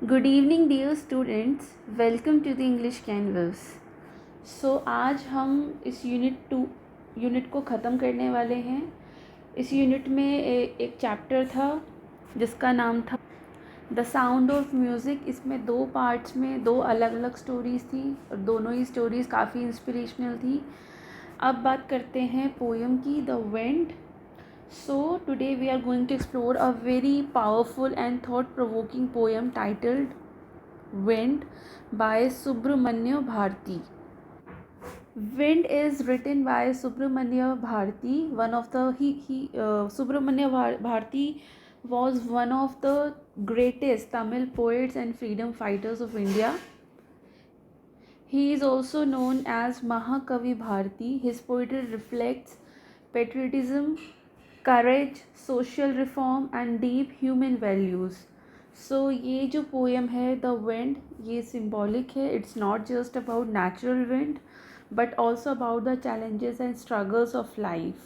Good evening dear students, welcome to the English canvas. So आज हम इस unit को ख़त्म करने वाले हैं। इस यूनिट में एक चैप्टर था जिसका नाम था द साउंड ऑफ म्यूज़िक। इसमें दो पार्ट्स में दो अलग अलग स्टोरीज़ थी और दोनों ही स्टोरीज़ काफ़ी इंस्पिरेशनल थी। अब बात करते हैं पोएम की, the wind. So today we are going to explore a very powerful and thought-provoking poem titled Wind by Subramanya Bharti. Wind is written by Subramanya Bharti. One of the Subramanya Bharti was one of the greatest Tamil poets and freedom fighters of India. He is also known as Mahakavi Bharti. His poetry reflects patriotism, courage, social reform and deep human values. So ये जो poem है The Wind, ये symbolic है. It's not just about natural wind but also about the challenges and struggles of life.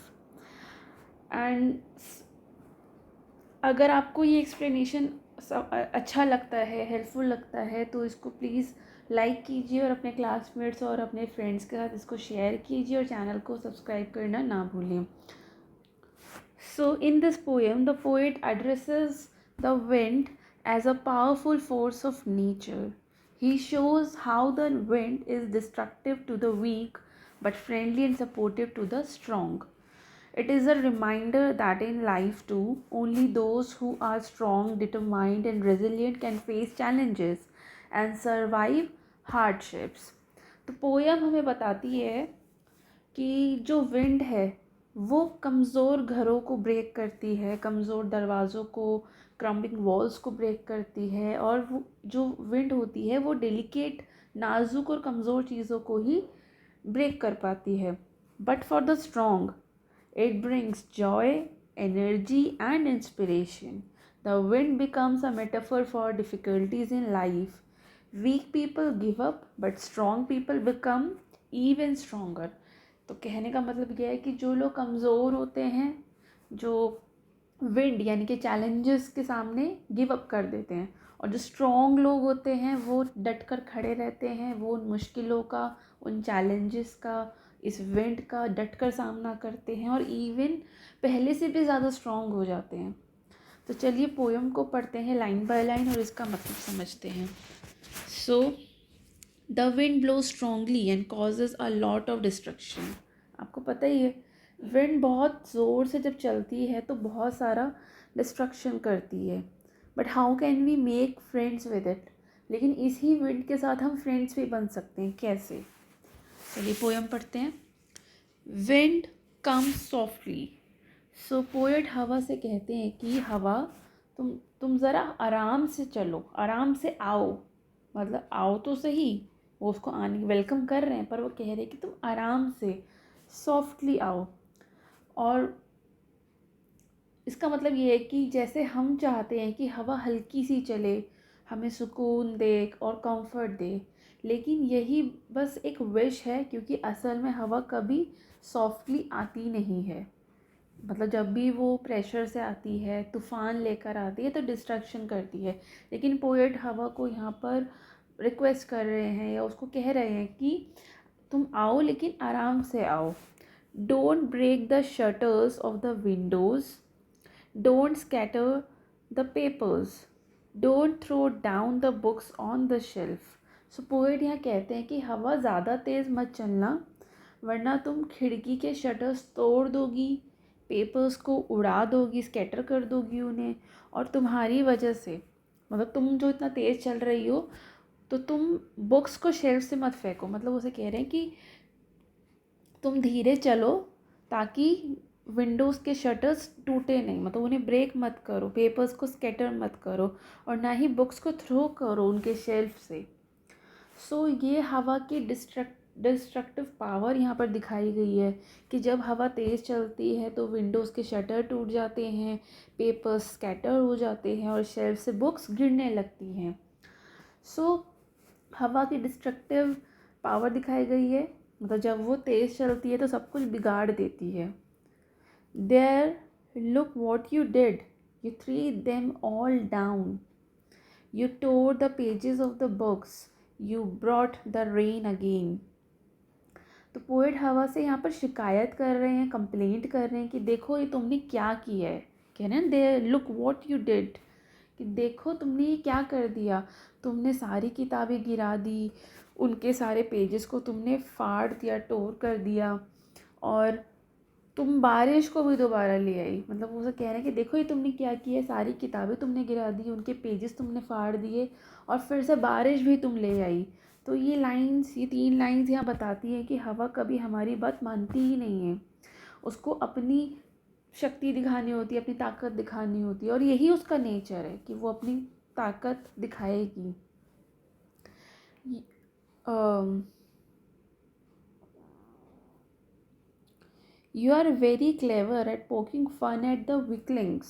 And अगर आपको ये explanation अच्छा लगता है, हेल्पफुल लगता है, तो इसको प्लीज़ लाइक कीजिए और अपने क्लासमेट्स और अपने फ्रेंड्स के साथ इसको शेयर कीजिए और चैनल को सब्सक्राइब करना ना भूलें. So in this poem, the poet addresses the wind as a powerful force of nature. He shows how the wind is destructive to the weak but friendly and supportive to the strong. It is a reminder that in life too, only those who are strong, determined and resilient can face challenges and survive hardships. तो poem हमें बताती है कि जो wind है वो कमज़ोर घरों को ब्रेक करती है, कमज़ोर दरवाज़ों को, क्रम्बिंग वॉल्स को ब्रेक करती है. और वो जो विंड होती है वो डेलिकेट, नाजुक और कमज़ोर चीज़ों को ही ब्रेक कर पाती है. But for the strong it brings joy, energy and inspiration. The wind becomes a metaphor for difficulties in life. Weak people give up but strong people become even stronger. तो कहने का मतलब यह है कि जो लोग कमज़ोर होते हैं, जो विंड यानी कि चैलेंजेस के सामने गिव अप कर देते हैं, और जो स्ट्रॉन्ग लोग होते हैं वो डट कर खड़े रहते हैं, वो उन मुश्किलों का, उन चैलेंजेस का, इस विंड का डट कर सामना करते हैं और इवन पहले से भी ज़्यादा स्ट्रॉन्ग हो जाते हैं. तो चलिए पोएम को पढ़ते हैं लाइन बाय लाइन और इसका मतलब समझते हैं. So the wind blow strongly and causes a lot of destruction. आपको पता ही है, विंड बहुत ज़ोर से जब चलती है तो बहुत सारा डिस्ट्रक्शन करती है. But how can we make friends with it. लेकिन इसी विंड के साथ हम फ्रेंड्स भी बन सकते हैं. कैसे? चलिए पोएम पढ़ते हैं. Wind comes softly. So poet हवा से कहते हैं कि हवा, तुम ज़रा आराम से चलो, आराम से आओ. मतलब आओ तो सही, वो उसको आने वेलकम कर रहे हैं, पर वो कह रहे हैं कि तुम आराम से, सॉफ्टली आओ. और इसका मतलब ये है कि जैसे हम चाहते हैं कि हवा हल्की सी चले, हमें सुकून दे और कंफर्ट दे, लेकिन यही बस एक विश है, क्योंकि असल में हवा कभी सॉफ्टली आती नहीं है. मतलब जब भी वो प्रेशर से आती है, तूफ़ान लेकर आती है, तो डिस्ट्रक्शन करती है. लेकिन पोएट हवा को यहाँ पर रिक्वेस्ट कर रहे हैं या उसको कह रहे हैं कि तुम आओ लेकिन आराम से आओ. Don't break the shutters of the windows, don't scatter the papers, don't throw down the books on the shelf. So poet यहाँ कहते हैं कि हवा ज़्यादा तेज़ मत चलना, वरना तुम खिड़की के शटर्स तोड़ दोगी, पेपर्स को उड़ा दोगी, स्कैटर कर दोगी उन्हें. और तुम्हारी वजह से, मतलब तुम जो इतना तेज़ चल रही हो, तो तुम बुक्स को शेल्फ से मत फेंको. मतलब उसे कह रहे हैं कि तुम धीरे चलो ताकि विंडोज़ के शटर्स टूटे नहीं, मतलब उन्हें ब्रेक मत करो, पेपर्स को स्कैटर मत करो और ना ही बुक्स को थ्रो करो उनके शेल्फ से. सो ये हवा की डिस्ट्रक्टिव पावर यहाँ पर दिखाई गई है कि जब हवा तेज़ चलती है तो विंडोज़ के शटर टूट जाते हैं, पेपर्स स्कैटर हो जाते हैं और शेल्फ से बुक्स गिरने लगती हैं. सो हवा की डिस्ट्रक्टिव पावर दिखाई गई है, मतलब जब वो तेज़ चलती है तो सब कुछ बिगाड़ देती है. There look what you did, you threw them all down, You tore the pages of the books. You brought the rain again. तो पोएट हवा से यहाँ पर शिकायत कर रहे हैं, कंप्लेंट कर रहे हैं कि देखो ये तुमने क्या किया है, कह रहे हैं they look what you did, कि देखो तुमने ये क्या कर दिया, तुमने सारी किताबें गिरा दी, उनके सारे पेजेस को तुमने फाड़ दिया, टोर कर दिया, और तुम बारिश को भी दोबारा ले आई। मतलब वो कह रहे हैं कि देखो ये तुमने क्या किया, सारी किताबें तुमने गिरा दी, उनके पेजेस तुमने फाड़ दिए, और फिर से बारिश भी तुम ले आई। तो ये लाइंस, ये 3 लाइंस यहाँ बताती हैं कि हवा कभी हमारी बात मानती ही नहीं है, उसको अपनी शक्ति दिखानी होती है, अपनी ताकत दिखानी होती है, और यही उसका नेचर है कि वो अपनी ताकत दिखाएगी। You are very clever at poking fun at the weaklings.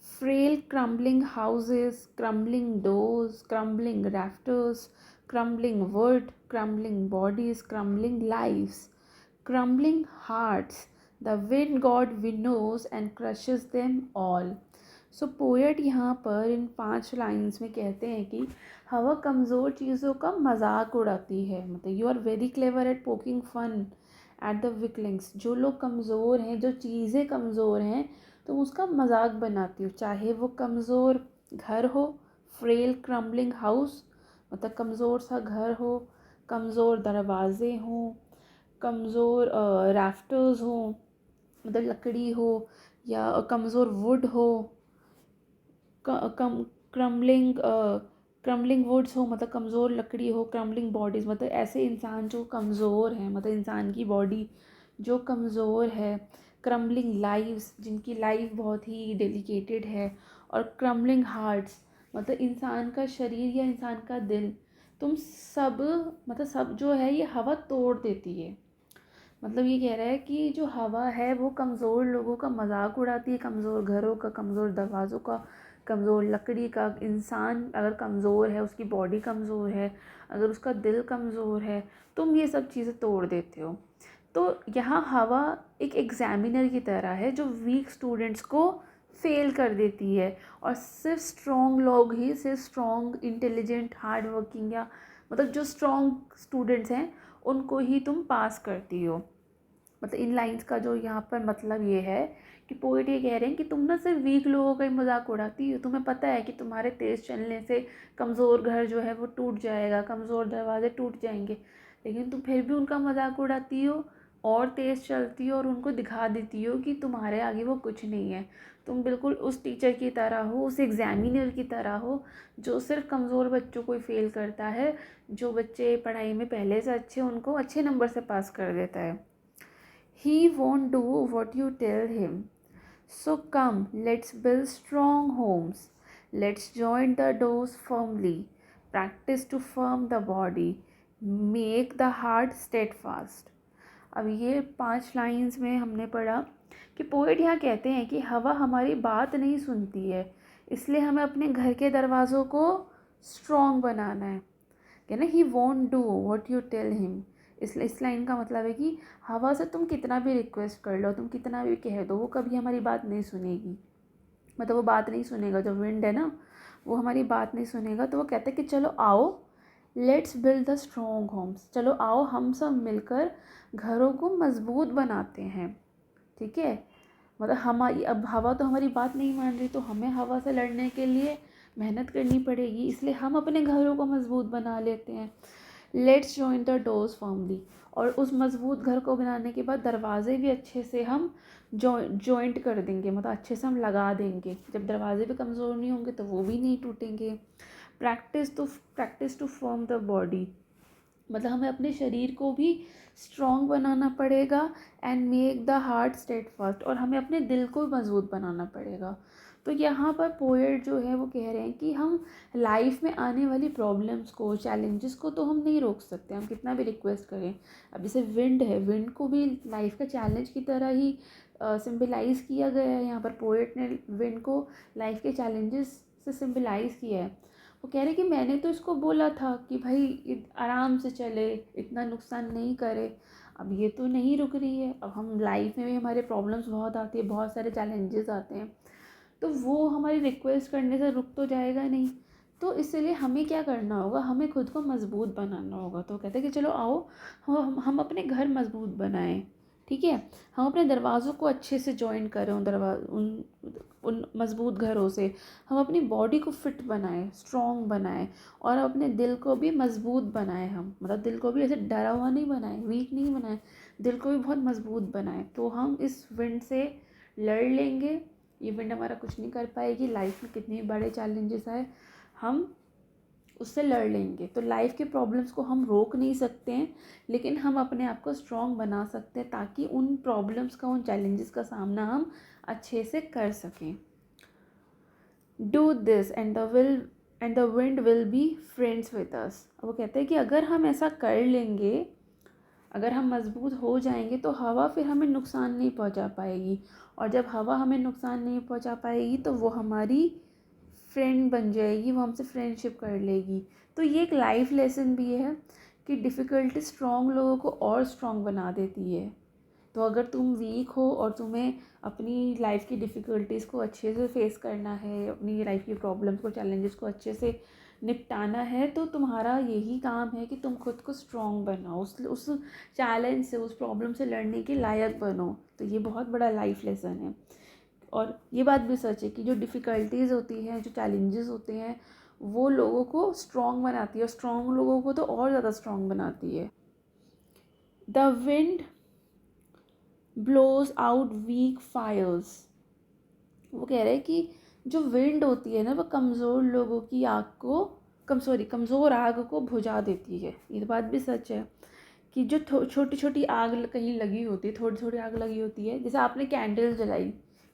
Frail crumbling houses, crumbling doors, crumbling rafters, crumbling wood, crumbling bodies, crumbling lives, crumbling hearts. The wind god winnows and crushes them all. So poet यहाँ पर इन 5 lines में कहते हैं कि हवा कमज़ोर चीज़ों का मजाक उड़ाती है। मतलब you are very clever at poking fun at the weaklings. जो लोग कमज़ोर हैं, जो चीज़ें कमज़ोर हैं, तुम उसका मजाक बनाती हो, चाहे वो कमज़ोर घर हो, फ्रेल क्रम्बलिंग हाउस, मतलब कमज़ोर सा घर हो, कमज़ोर दरवाजे हों, कमज़ोर राफ्टर्स हों, मतलब लकड़ी हो, या कमज़ोर वुड हो, क्रम्बलिंग क्रम्बलिंग वुड्स हो, मतलब कमज़ोर लकड़ी हो, क्रम्बलिंग बॉडीज़, मतलब ऐसे इंसान जो कमज़ोर हैं, मतलब इंसान की बॉडी जो कमज़ोर है, क्रम्बलिंग लाइव्स जिनकी लाइफ बहुत ही डेलिकेटेड है, और क्रम्बलिंग हार्ट्स मतलब इंसान का शरीर या इंसान का दिल, तुम सब, मतलब सब जो है ये हवा तोड़ देती है। मतलब ये कह रहा है कि जो हवा है वो कमज़ोर लोगों का मजाक उड़ाती है, कमज़ोर घरों का, कमज़ोर दरवाज़ों का, कमज़ोर लकड़ी का। इंसान अगर कमज़ोर है, उसकी बॉडी कमज़ोर है, अगर उसका दिल कमज़ोर है, तुम ये सब चीज़ें तोड़ देते हो। तो यहाँ हवा एक एग्ज़ामिनर की तरह है जो वीक स्टूडेंट्स को फेल कर देती है, और सिर्फ स्ट्रॉन्ग लोग ही, सिर्फ स्ट्रॉन्ग इंटेलिजेंट हार्ड वर्किंग, या मतलब जो स्ट्रॉन्ग स्टूडेंट्स हैं उनको ही तुम पास करती हो। मतलब इन लाइंस का जो यहाँ पर मतलब ये है कि पोएट ये कह रहे हैं कि तुम ना सिर्फ वीक लोगों का ही मजाक उड़ाती हो, तुम्हें पता है कि तुम्हारे तेज़ चलने से कमज़ोर घर जो है वो टूट जाएगा, कमज़ोर दरवाजे टूट जाएंगे, लेकिन तुम फिर भी उनका मजाक उड़ाती हो और तेज़ चलती हो, और उनको दिखा देती हो कि तुम्हारे आगे वो कुछ नहीं है। तुम बिल्कुल उस टीचर की तरह हो, उस एग्ज़ामिनर की तरह हो जो सिर्फ कमज़ोर बच्चों को ही फेल करता है, जो बच्चे पढ़ाई में पहले से अच्छे, उनको अच्छे नंबर से पास कर देता है। He won't do what you tell him. So come, let's build strong homes. Let's join the doors firmly. Practice to firm the body. Make the heart steadfast. अब ये 5 लाइंस में हमने पढ़ा कि पोएट यहाँ कहते हैं कि हवा हमारी बात नहीं सुनती है, इसलिए हमें अपने घर के दरवाज़ों को स्ट्रॉन्ग बनाना है। क्या ना, he won't do what you tell him. इस लाइन का मतलब है कि हवा से तुम कितना भी रिक्वेस्ट कर लो, तुम कितना भी कह दो, वो कभी हमारी बात नहीं सुनेगी। मतलब वो बात नहीं सुनेगा, जो विंड है ना वो हमारी बात नहीं सुनेगा। तो वो कहते हैं कि चलो आओ, let's build the strong homes, चलो आओ हम सब मिलकर घरों को मजबूत बनाते हैं। ठीक है, मतलब हमारी, अब हवा तो हमारी बात नहीं मान रही, तो हमें हवा से लड़ने के लिए मेहनत करनी पड़ेगी, इसलिए हम अपने घरों को मजबूत बना लेते हैं। Let's join the doors firmly, और उस मज़बूत घर को बनाने के बाद दरवाजे भी अच्छे से हम जॉइंट कर देंगे, मतलब अच्छे से हम लगा देंगे। जब दरवाजे भी कमज़ोर नहीं होंगे तो वो भी नहीं टूटेंगे। Practise to form the body, मतलब हमें अपने शरीर को भी स्ट्रॉन्ग बनाना पड़ेगा। And make the heart steadfast, और हमें अपने दिल को मज़बूत बनाना पड़ेगा। तो यहाँ पर पोएट जो है वो कह रहे हैं कि हम लाइफ में आने वाली प्रॉब्लम्स को, चैलेंजेस को तो हम नहीं रोक सकते, हम कितना भी रिक्वेस्ट करें। अब जैसे विंड है, विंड को भी लाइफ का चैलेंज की तरह ही सिम्बलाइज़ किया गया है। यहाँ पर पोएट ने विंड को लाइफ के चैलेंजेस से सिम्बलाइज़ किया है। वो कह रहे कि मैंने तो इसको बोला था कि भाई आराम से चले, इतना नुकसान नहीं करे, अब ये तो नहीं रुक रही है। अब हम लाइफ में भी हमारे प्रॉब्लम्स बहुत आती है, बहुत सारे चैलेंजेस आते हैं, तो वो हमारी रिक्वेस्ट करने से रुक तो जाएगा नहीं। तो इसलिए हमें क्या करना होगा, हमें खुद को मजबूत बनाना होगा। तो कहते हैं कि चलो आओ हम अपने घर मजबूत बनाएं, ठीक है। हम अपने दरवाज़ों को अच्छे से जॉइन करें उन मज़बूत घरों से। हम अपनी बॉडी को फिट बनाएं, स्ट्रॉन्ग बनाएं, और अपने दिल को भी मजबूत बनाएं। हम मतलब दिल को भी ऐसे डरा हुआ नहीं बनाएं, वीक नहीं बनाएं, दिल को भी बहुत मजबूत बनाएं। तो हम इस विंड से लड़ लेंगे। ये विंड हमारा कुछ नहीं कर पाएगी। लाइफ में कितने बड़े चैलेंजेस आए, हम उससे लड़ लेंगे। तो लाइफ के प्रॉब्लम्स को हम रोक नहीं सकते हैं, लेकिन हम अपने आप को स्ट्रॉन्ग बना सकते हैं, ताकि उन प्रॉब्लम्स का, उन चैलेंजेस का सामना हम अच्छे से कर सकें। Do this and the wind will be friends with us. वो कहते हैं कि अगर हम ऐसा कर लेंगे, अगर हम मजबूत हो जाएंगे, तो हवा फिर हमें नुकसान नहीं पहुंचा पाएगी। और जब हवा हमें नुकसान नहीं पहुंचा पाएगी, तो वो हमारी फ्रेंड बन जाएगी, वो हमसे फ्रेंडशिप कर लेगी। तो ये एक लाइफ लेसन भी है कि डिफ़िकल्टी स्ट्रॉन्ग लोगों को और स्ट्रॉन्ग बना देती है। तो अगर तुम वीक हो और तुम्हें अपनी लाइफ की डिफ़िकल्टीज़ को अच्छे से फेस करना है, अपनी लाइफ की प्रॉब्लम्स को, चैलेंजेस को अच्छे से निपटाना है, तो तुम्हारा यही काम है कि तुम खुद को स्ट्रॉन्ग बनाओ, उस चैलेंज से, उस प्रॉब्लम से लड़ने के लायक बनो। तो ये बहुत बड़ा लाइफ लेसन है। और ये बात भी सच है कि जो डिफ़िकल्टीज़ होती हैं, जो चैलेंजेस होते हैं, वो लोगों को स्ट्रॉन्ग बनाती है, और स्ट्रॉन्ग लोगों को तो और ज़्यादा स्ट्रॉन्ग बनाती है। The wind blows out weak fires. वो कह रहे हैं कि जो विंड होती है ना, वो कमज़ोर लोगों की आग को कमज़ोर आग को बुझा देती है। ये बात भी सच है कि जो छोटी छोटी आग कहीं लगी होती है, थोड़ी थोड़ी आग लगी होती है, जैसे आपने कैंडल जलाई,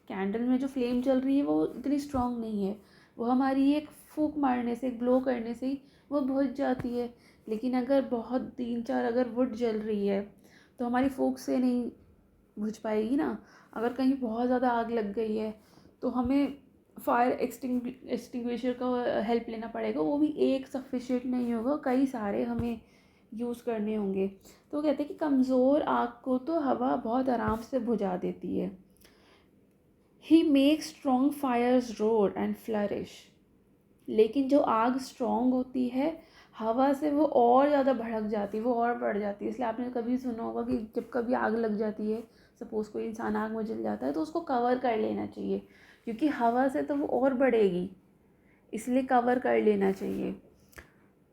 कैंडल में जो फ्लेम चल रही है वो इतनी स्ट्रांग नहीं है, वो हमारी एक फूंक मारने से, एक ब्लो करने से ही वो बुझ जाती है। लेकिन अगर बहुत 3-4 अगर वुड जल रही है, तो हमारी फूंक से नहीं बुझ पाएगी ना। अगर कहीं बहुत ज़्यादा आग लग गई है, तो हमें फायर एक्सटिंग्विशर का हेल्प लेना पड़ेगा। वो भी एक सफिशिएंट नहीं होगा, कई सारे हमें यूज़ करने होंगे। तो कहते हैं कि कमज़ोर आग को तो हवा बहुत आराम से बुझा देती है। He makes strong fires roar and flourish. लेकिन जो आग स्ट्रॉन्ग होती है, हवा से वो और ज़्यादा भड़क जाती है, वो और बढ़ जाती है। इसलिए आपने कभी सुना होगा कि जब कभी आग लग जाती है, सपोज़ कोई इंसान आग में जल जाता है, तो उसको कवर कर लेना चाहिए, क्योंकि हवा से तो वो और बढ़ेगी, इसलिए कवर कर लेना चाहिए।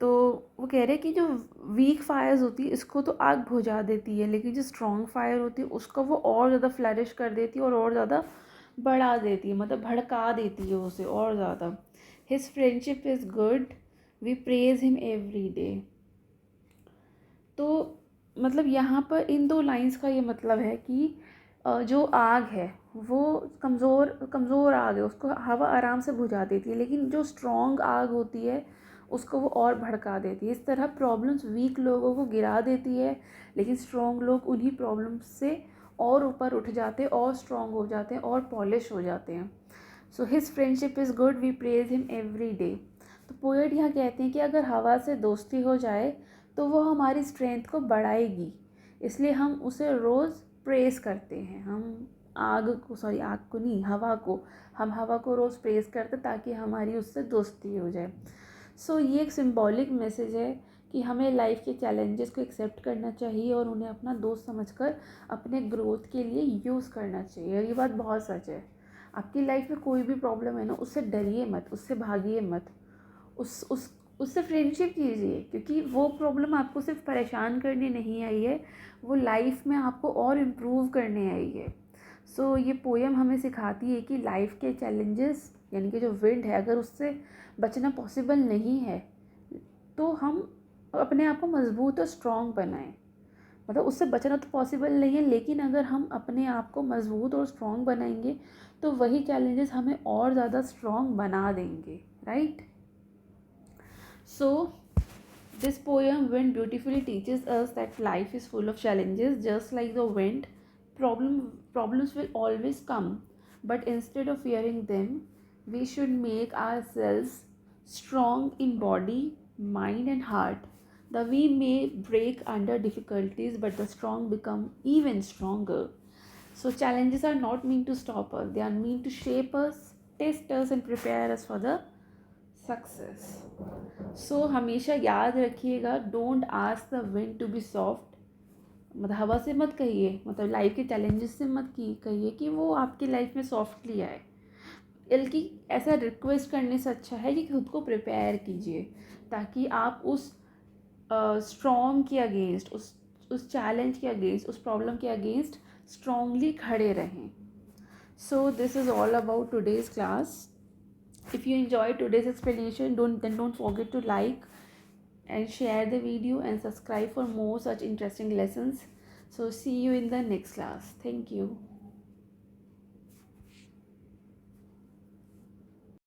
तो वो कह रहे हैं कि जो वीक फायर्स होती है, इसको तो आग बुझा देती है, लेकिन जो स्ट्रॉन्ग फायर होती है, उसको वो और ज़्यादा फ्लरिश कर देती है, और ज़्यादा बढ़ा देती है, मतलब भड़का देती है उसे और ज़्यादा। His friendship is good, we praise him every day. तो मतलब यहाँ पर इन 2 लाइंस का ये मतलब है कि जो आग है वो कमज़ोर आग है, उसको हवा आराम से बुझा देती है, लेकिन जो स्ट्रॉन्ग आग होती है, उसको वो और भड़का देती है। इस तरह प्रॉब्लम्स वीक लोगों को गिरा देती है, लेकिन स्ट्रॉन्ग लोग उन्हीं प्रॉब्लम्स से और ऊपर उठ जाते हैं, और स्ट्रॉन्ग हो जाते हैं, और पॉलिश हो जाते हैं। So his friendship is good, we praise him every day. तो पोएट यहाँ कहते हैं कि अगर हवा से दोस्ती हो जाए, तो वो हमारी स्ट्रेंथ को बढ़ाएगी, इसलिए हम उसे रोज़ प्रेस करते हैं। हम आग को नहीं, हवा को, हम हवा को रोज़ प्रेस करते ताकि हमारी उससे दोस्ती हो जाए। सो ये एक सिंबॉलिक मैसेज है कि हमें लाइफ के चैलेंजेस को एक्सेप्ट करना चाहिए, और उन्हें अपना दोस्त समझकर अपने ग्रोथ के लिए यूज़ करना चाहिए। और ये बात बहुत सच है। आपकी लाइफ में कोई भी प्रॉब्लम है ना, उससे डरिए मत, उससे भागिए मत, उससे फ्रेंडशिप कीजिए, क्योंकि वो प्रॉब्लम आपको सिर्फ परेशान करने नहीं आई है, वो लाइफ में आपको और इम्प्रूव करने आई है। सो ये पोएम हमें सिखाती है कि लाइफ के चैलेंजेस, यानी कि जो विंड है, अगर उससे बचना पॉसिबल नहीं है, तो हम अपने आप को मजबूत और स्ट्रॉन्ग बनाएं। मतलब उससे बचना तो पॉसिबल नहीं है, लेकिन अगर हम अपने आप को मजबूत और स्ट्रॉन्ग बनाएंगे, तो वही चैलेंजेस हमें और ज़्यादा स्ट्रॉन्ग बना देंगे, right. So this poem Wind beautifully teaches us that life is full of challenges. Just like the wind, problems will always come, but instead of fearing them, we should make ourselves strong in body, mind and heart. The we may break under difficulties, but the strong become even stronger. So challenges are not meant to stop us, they are meant to shape us, test us and prepare us for the success. So हमेशा याद रखिएगा, don't ask the wind to be soft. मतलब हवा से मत कहिए, मतलब life के चैलेंजेस से मत कहिए कि वो आपकी लाइफ में सॉफ्टली आए, बल्कि ऐसा रिक्वेस्ट करने से अच्छा है कि खुद को प्रिपेयर कीजिए, ताकि आप उस स्ट्रॉन्ग के अगेंस्ट, उस चैलेंज के अगेंस्ट, उस प्रॉब्लम के अगेंस्ट स्ट्रॉन्गली खड़े रहें। So this is all about today's class. If you enjoyed today's explanation, don't forget to like and share the video and subscribe for more such interesting lessons. So see you in the next class. Thank you.